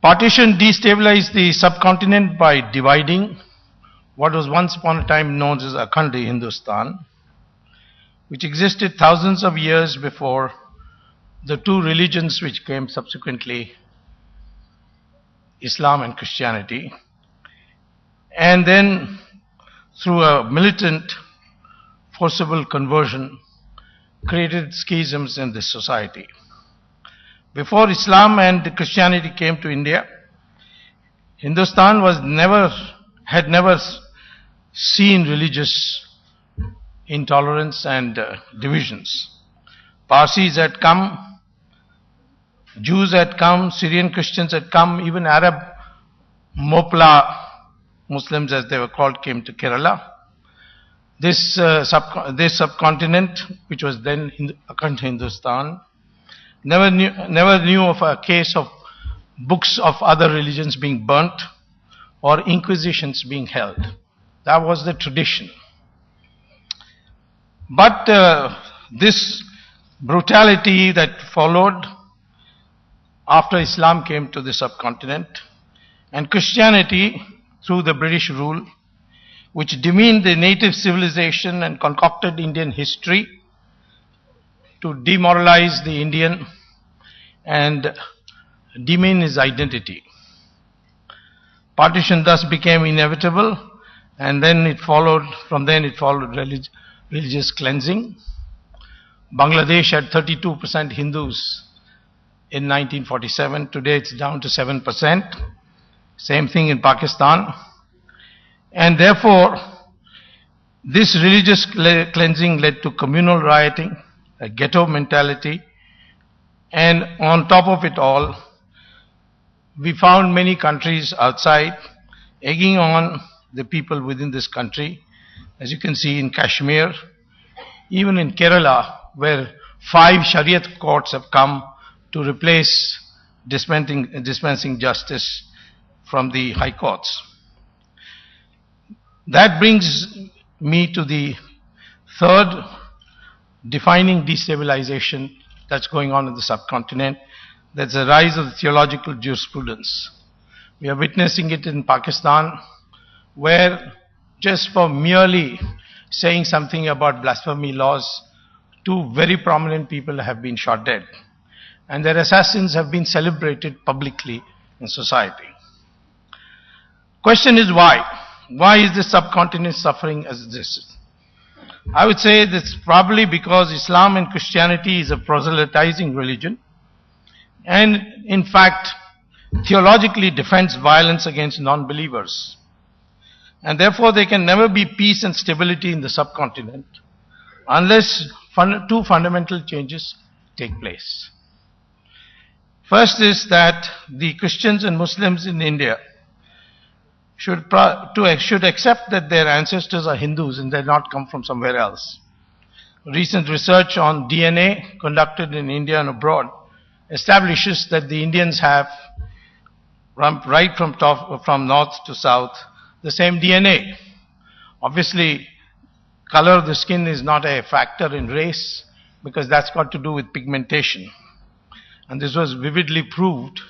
Partition destabilized the subcontinent by dividing what was once upon a time known as Akhand Hindustan, which existed thousands of years before the two religions which came subsequently, Islam and Christianity, and then through a militant, forcible conversion, created schisms in this society. Before Islam and Christianity came to India, Hindustan had never seen religious intolerance and divisions. Parsis had come, Jews had come, Syrian Christians had come, even Arab Mopla Muslims, as they were called, came to Kerala. This subcontinent, which was then Akhand Hindustan, never knew of a case of books of other religions being burnt or inquisitions being held. That was the tradition. But this brutality that followed after Islam came to the subcontinent, and Christianity through the British rule, which demeaned the native civilization and concocted Indian history to demoralize the Indian and demean his identity. Partition thus became inevitable, and then it followed religious cleansing. Bangladesh had 32% Hindus in 1947. Today it's down to 7%. Same thing in Pakistan. And therefore, this religious cleansing led to communal rioting, a ghetto mentality, and on top of it all, we found many countries outside egging on the people within this country. As you can see in Kashmir, even in Kerala, where 5 Shariat courts have come to replace dispensing justice from the high courts. That brings me to the third defining destabilization that's going on in the subcontinent. That's the rise of the theological jurisprudence. We are witnessing it in Pakistan, where just for merely saying something about blasphemy laws, 2 very prominent people have been shot dead, and their assassins have been celebrated publicly in society. Question is why? Why is the subcontinent suffering as this? I would say that's probably because Islam and Christianity is a proselytizing religion, and in fact theologically defends violence against non-believers. And therefore there can never be peace and stability in the subcontinent unless 2 fundamental changes take place. First is that the Christians and Muslims in India should accept that their ancestors are Hindus and they not come from somewhere else. Recent research on DNA conducted in India and abroad establishes that the Indians have, right from north to south, the same DNA. Obviously, color of the skin is not a factor in race, because that's got to do with pigmentation. And this was vividly proved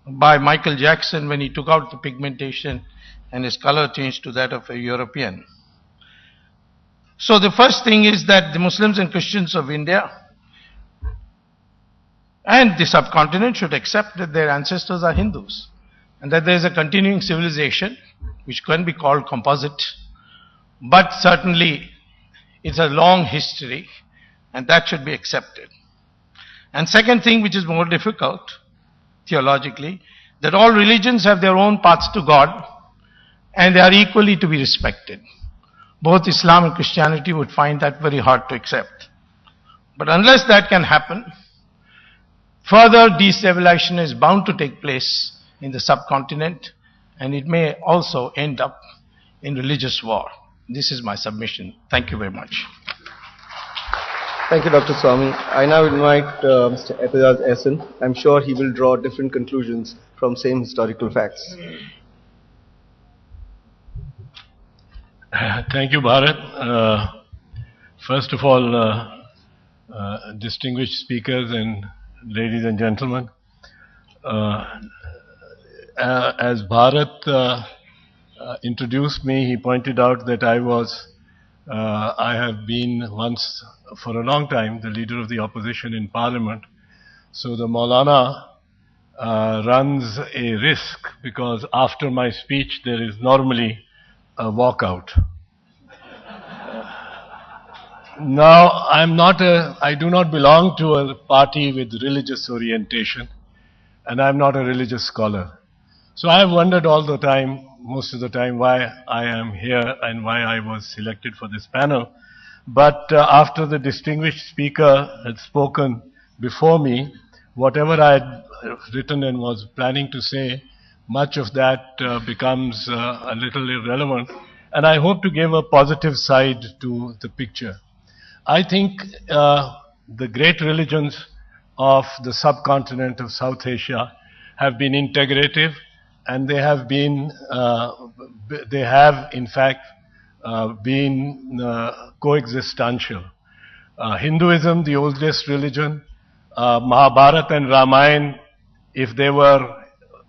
by Michael Jackson when he took out the pigmentation and his color changed to that of a European. So the first thing is that the Muslims and Christians of India and the subcontinent should accept that their ancestors are Hindus, and that there is a continuing civilization which can be called composite, but certainly it's a long history, and that should be accepted. And second thing, which is more difficult theologically, that all religions have their own paths to God, and they are equally to be respected. Both Islam and Christianity would find that very hard to accept. But unless that can happen, further destabilization is bound to take place in the subcontinent, and it may also end up in religious war. This is my submission. Thank you very much. Thank you, Dr. Swami. I now invite Mr. Etizaz Ehsan. I'm sure he will draw different conclusions from same historical facts. Thank you, Bharat. First of all, distinguished speakers and ladies and gentlemen, as Bharat introduced me, he pointed out that I have been once, for a long time, the leader of the opposition in Parliament. So the Maulana runs a risk, because after my speech there is normally a walkout. Now, I do not belong to a party with religious orientation, and I'm not a religious scholar. So I have wondered all the time, most of the time, why I am here and why I was selected for this panel. But after the distinguished speaker had spoken before me, whatever I had written and was planning to say, much of that becomes a little irrelevant. And I hope to give a positive side to the picture. I think the great religions of the subcontinent of South Asia have been integrative, and they have in fact been coexistential. Hinduism, the oldest religion, Mahabharata and Ramayana, if they were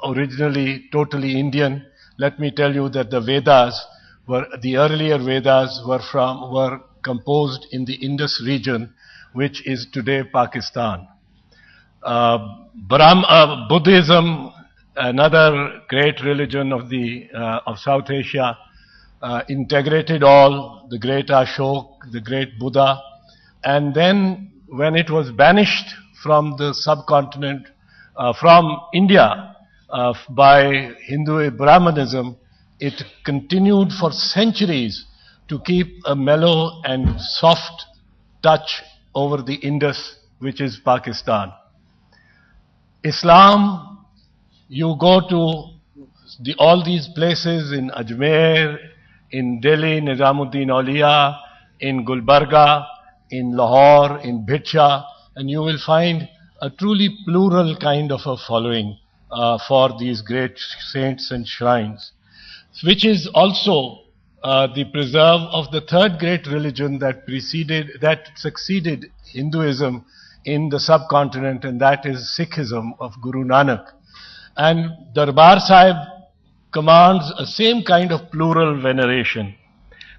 originally totally Indian, let me tell you that the earlier Vedas were composed in the Indus region, which is today Pakistan. Buddhism, another great religion of South Asia, integrated all, the great Ashok, the great Buddha, and then when it was banished from the subcontinent, from India, by Hindu Brahmanism, it continued for centuries to keep a mellow and soft touch over the Indus, which is Pakistan. Islam, you go to all these places in Ajmer, in Delhi, Nizamuddin Auliya, in Gulbarga, in Lahore, in Bhicha, and you will find a truly plural kind of a following for these great saints and shrines, which is also the preserve of the third great religion that succeeded Hinduism in the subcontinent, and that is Sikhism of Guru Nanak. And Darbar Sahib commands a same kind of plural veneration.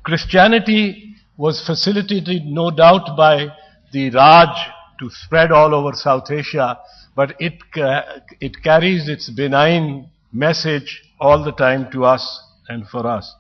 Christianity was facilitated, no doubt, by the Raj to spread all over South Asia, but it carries its benign message all the time to us and for us.